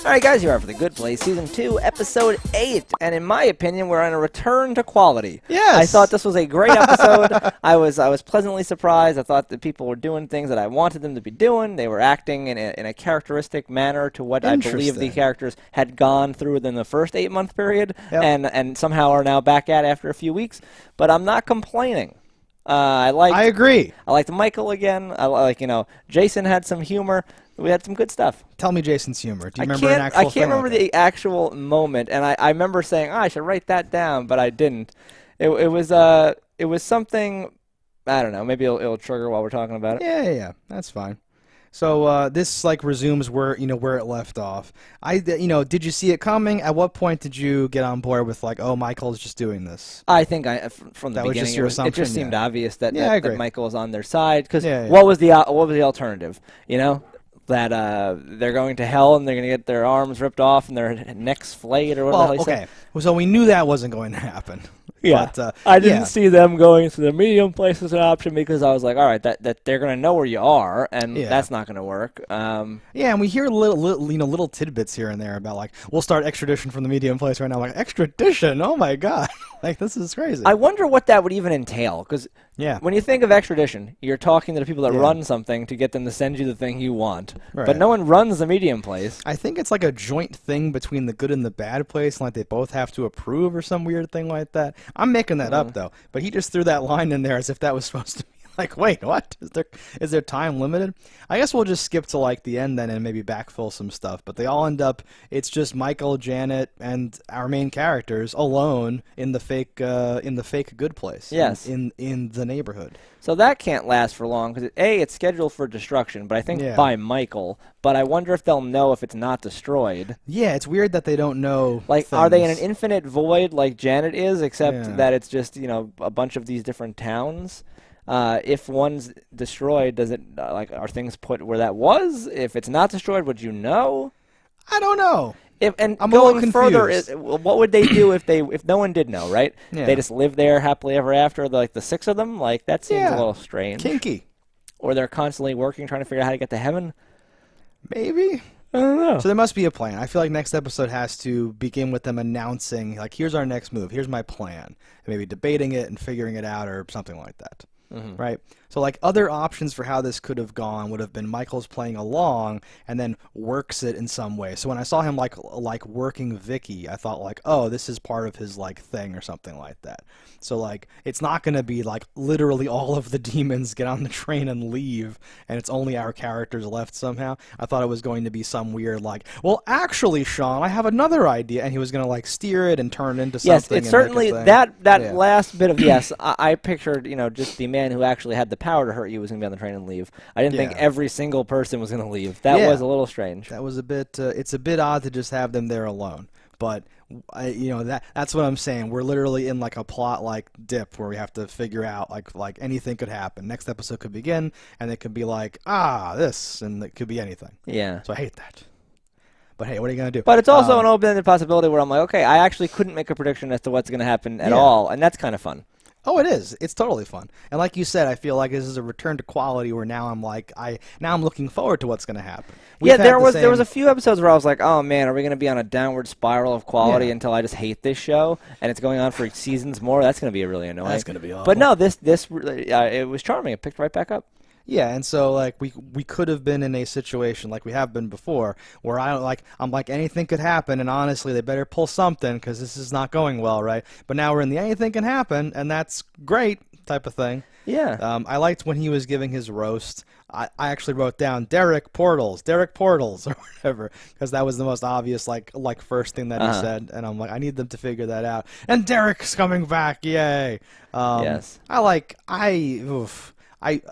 Alright guys, here are for The Good Place, Season 2, Episode 8, and in my opinion, we're on a return to quality. Yes! I thought this was a great episode. I was pleasantly surprised. I thought that people were doing things that I wanted them to be doing. They were acting in a characteristic manner to what I believe the characters had gone through within the first 8-month period, and somehow are now back at after a few weeks. But I'm not complaining. I agree. I liked Michael again. Jason had some humor. We had some good stuff. Tell me Jason's humor. Do you remember an actual I can't remember the actual moment, and I remember saying, I should write that down, but I didn't. It was something, I don't know, maybe it'll trigger while we're talking about it. Yeah, that's fine. So this resumes where it left off. Did you see it coming? At what point did you get on board with oh, Michael's just doing this? I think from the beginning it just seemed obvious that Michael was on their side, because what was the alternative? That they're going to hell and they're going to get their arms ripped off and their necks flayed or whatever. Okay. So we knew that wasn't going to happen. Yeah, but, I didn't see them going to the medium place as an option, because I was like, all right, that they're going to know where you are, and that's not going to work. And we hear little tidbits here and there about we'll start extradition from the medium place right now. Extradition? Oh my god, this is crazy. I wonder what that would even entail, because when you think of extradition, you're talking to the people that run something to get them to send you the thing you want, but no one runs the medium place. I think it's a joint thing between the good and the bad place, and they both have to approve or some weird thing like that. I'm making that up, though. But he just threw that line in there as if that was supposed to be wait, what? Is there time limited? I guess we'll just skip to the end then and maybe backfill some stuff. But they all end up, it's just Michael, Janet, and our main characters alone in the fake good place. Yes. In the neighborhood. So that can't last for long, because it's scheduled for destruction, but I think by Michael. But I wonder if they'll know if it's not destroyed. Yeah, it's weird that they don't know. Are they in an infinite void like Janet is, except that it's just a bunch of these different towns? If one's destroyed, does it are things put where that was? If it's not destroyed, would you know? I don't know. I'm going further, what would they do if no one did know, right? Yeah. They just live there happily ever after, the 6 of them? That seems a little strange. Kinky. Or they're constantly working, trying to figure out how to get to heaven? Maybe. I don't know. So there must be a plan. I feel next episode has to begin with them announcing, here's our next move, here's my plan. And maybe debating it and figuring it out or something like that. Mm-hmm. Right? So other options for how this could have gone would have been Michael's playing along and then works it in some way. So when I saw him working Vicky, I thought oh, this is part of his thing or something like that. So it's not going to be literally all of the demons get on the train and leave and it's only our characters left somehow. I thought it was going to be some weird well, actually, Sean, I have another idea, and he was going to steer it and turn it into something. Yes, it's certainly that last bit of I pictured just the man who actually had the power to hurt you was going to be on the train and leave. I didn't think every single person was going to leave. That was a little strange. That was a bit. It's a bit odd to just have them there alone. But that's what I'm saying. We're literally in a plot dip where we have to figure out anything could happen. Next episode could begin, and it could be this, and it could be anything. Yeah. So I hate that. But hey, what are you going to do? But it's also an open-ended possibility where I'm okay, I actually couldn't make a prediction as to what's going to happen at all, and that's kind of fun. Oh, it is. It's totally fun. And like you said, I feel this is a return to quality where now I'm I'm looking forward to what's going to happen. There was a few episodes where I was oh man, are we going to be on a downward spiral of quality until I just hate this show and it's going on for seasons more? That's going to be really annoying. That's going to be awful. But no, this it was charming. It picked right back up. Yeah, and so we could have been in a situation like we have been before, where I'm anything could happen, and honestly they better pull something because this is not going well, right? But now we're in the anything can happen, and that's great type of thing. Yeah. I liked when he was giving his roast. I actually wrote down Derek Portals, or whatever, because that was the most obvious first thing that he said, and I'm I need them to figure that out. And Derek's coming back, yay! Yes. I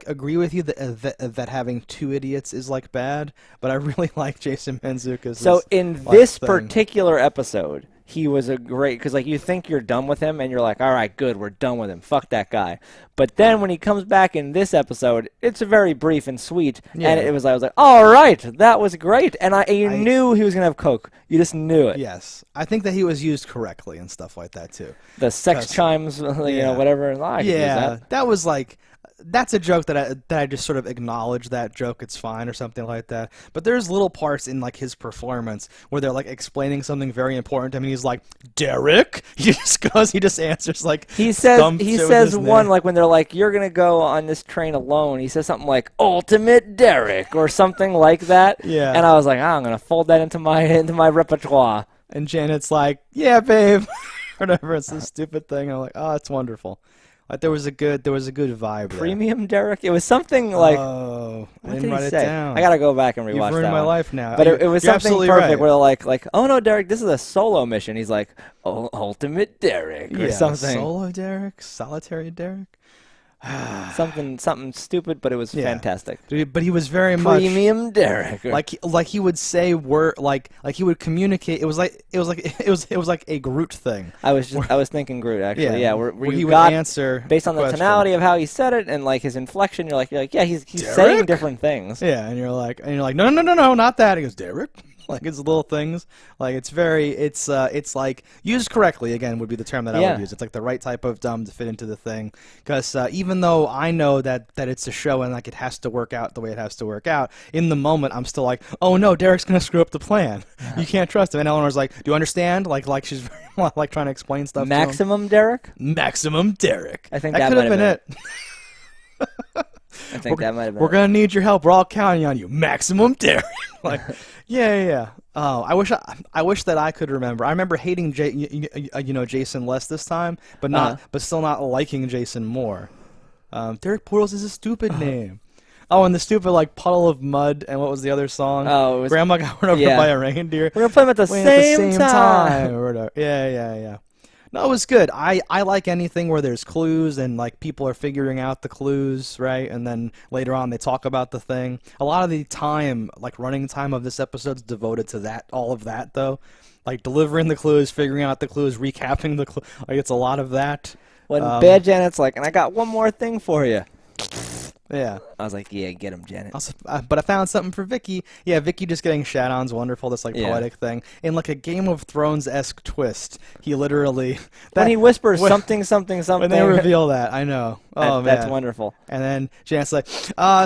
agree with you that having 2 idiots is bad, but I really like Jason Mantzoukas. So in this particular episode, he was a great, because you think you're done with him and you're all right, good, we're done with him, fuck that guy. But then when he comes back in this episode, it's very brief and sweet, and I was all right, that was great, and you knew he was gonna have coke. You just knew it. Yes, I think that he was used correctly and stuff like that too. The sex chimes, whatever. That was that's a joke that I just sort of acknowledge that joke. It's fine or something like that. But there's little parts in like his performance where they're like explaining something very important. I mean, he's like, Derek. He just answers like he says one like when they're like, you're gonna go on this train alone. He says something like Ultimate Derek or something like that. Yeah. And I was like, I'm gonna fold that into my repertoire. And Janet's like, yeah, babe. Whatever. It's this stupid thing. I'm like, oh, it's wonderful. Like there was a good vibe. Premium Derek. It was something like. Oh, what I didn't did write he it say? down. I gotta go back and rewatch You've ruined that my one. life now. But it was something perfect right. where like, oh no, Derek, this is a solo mission. He's like, oh, Ultimate Derek or something. Solo Derek, solitary Derek. something stupid, but it was fantastic. But he was very much Premium Derek. Like he would say word like he would communicate. It was like a Groot thing. I was thinking Groot actually. Yeah, where he would got, answer based on the tonality of how he said it and like his inflection. You're like yeah, he's saying different things. Yeah, and you're like no, not that. He goes Derek. Like it's little things. Like it's like used correctly again would be the term that I would use. It's like the right type of dumb to fit into the thing. Because even though I know that it's a show and like it has to work out the way it has to work out, in the moment I'm still like, oh no, Derek's gonna screw up the plan. You can't trust him. And Eleanor's like, do you understand? Like she's very like trying to explain stuff. Maximum Derek. Maximum Derek. I think that could have been it. I think that might have been. We're gonna need your help. We're all counting on you. Maximum Derek. Like, yeah. Oh, I wish that I could remember. I remember hating Jason less this time, but still not liking Jason more. Derek Portals is a stupid name. Oh, and the stupid like puddle of mud, and what was the other song? Oh, it was, Grandma got run over by a reindeer. We're gonna play them at the same time. Or whatever. Yeah. No, it was good. I like anything where there's clues and like people are figuring out the clues, right? And then later on they talk about the thing. A lot of the time, like running time of this episode's devoted to that, all of that though. Like delivering the clues, figuring out the clues, recapping the clues. Like it's a lot of that. When Bad Janet's like, and I got one more thing for you. Yeah. I was like, yeah, get him, Janet. Also, but I found something for Vicky. Yeah, Vicky just getting shat on's wonderful, this like poetic thing. In like a Game of Thrones-esque twist, he literally... when he whispers something. When they reveal that, I know. Oh, man. That's wonderful. And then Janet's like,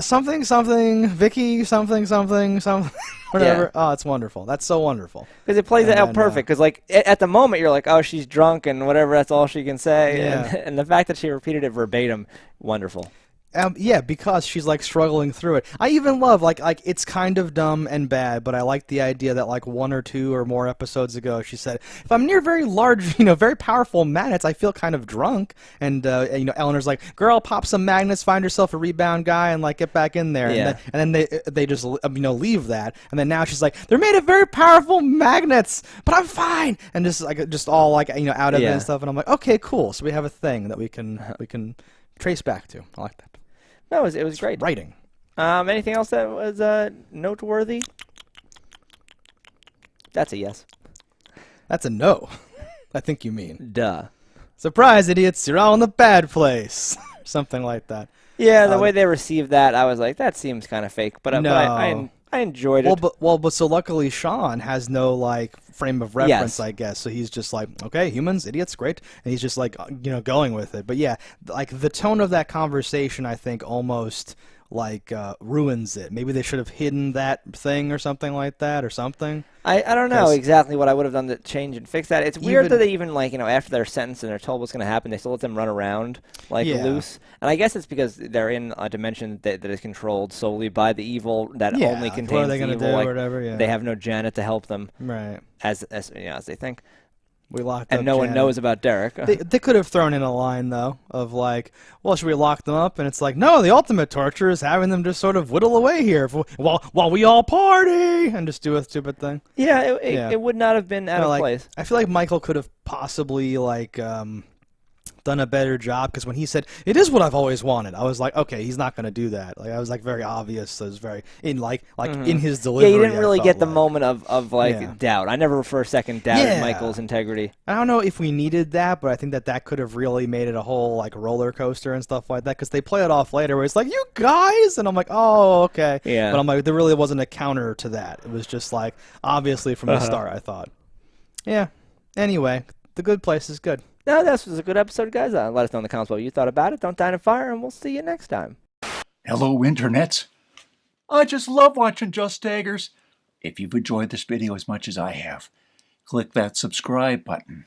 something, Vicky, something. Whatever. Yeah. Oh, it's wonderful. That's so wonderful. Because it plays it out perfect. Because like at the moment you're like, oh, she's drunk and whatever. That's all she can say. Yeah. And the fact that she repeated it verbatim, wonderful. Yeah, because she's like struggling through it. I even love like it's kind of dumb and bad, but I like the idea that like 1 or 2 or more episodes ago she said, if I'm near very large, very powerful magnets, I feel kind of drunk. And Eleanor's like, girl, pop some magnets, find yourself a rebound guy, and like get back in there. Yeah. And then they just leave that. And then now she's like, they're made of very powerful magnets, but I'm fine. And just all like out of it and stuff. And I'm like, okay, cool. So we have a thing that we can trace back to. I like that. No, it was great. Writing. Anything else that was noteworthy? That's a yes. That's a no. I think you mean. Duh. Surprise, idiots! You're all in the bad place. Something like that. Yeah, the way they received that, I was like, that seems kind of fake. But I enjoyed it. But so luckily Sean has no like frame of reference, I guess. So he's just like, okay, humans, idiots, great, and he's just like going with it. But yeah, like the tone of that conversation, I think almost like ruins it. Maybe they should have hidden that thing or something like that or something. I don't know exactly what I would have done to change and fix that. It's weird that they even like after they're sentenced and they're told what's going to happen, they still let them run around like loose. And I guess it's because they're in a dimension that is controlled solely by the evil that only contains what are they evil. Do, like, or whatever, yeah. They have no Janet to help them, right? As they think. We locked and up no Janet. one knows about Derek. They could have thrown in a line, though, of like, well, should we lock them up? And it's like, no, the ultimate torture is having them just sort of whittle away here while we all party and just do a stupid thing. Yeah, it would not have been out of place. I feel like Michael could have possibly, like, done a better job, because when he said, it is what I've always wanted, I was like, okay, he's not going to do that. Like, I was like very obvious, so it was very, in his delivery. Yeah, you didn't really get the moment of doubt. I never for a second doubted Michael's integrity. I don't know if we needed that, but I think that could have really made it a whole like roller coaster and stuff like that, because they play it off later where it's like, you guys, and I'm like, oh, okay. Yeah. But I'm like, there really wasn't a counter to that. It was just like, obviously from the start, I thought. Yeah. Anyway, The Good Place is good. No, this was a good episode, guys. Let us know in the comments what you thought about it. Don't die in a fire, and we'll see you next time. Hello, internets. I just love watching JustDaggers. If you've enjoyed this video as much as I have, click that subscribe button.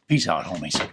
Peace out, homies.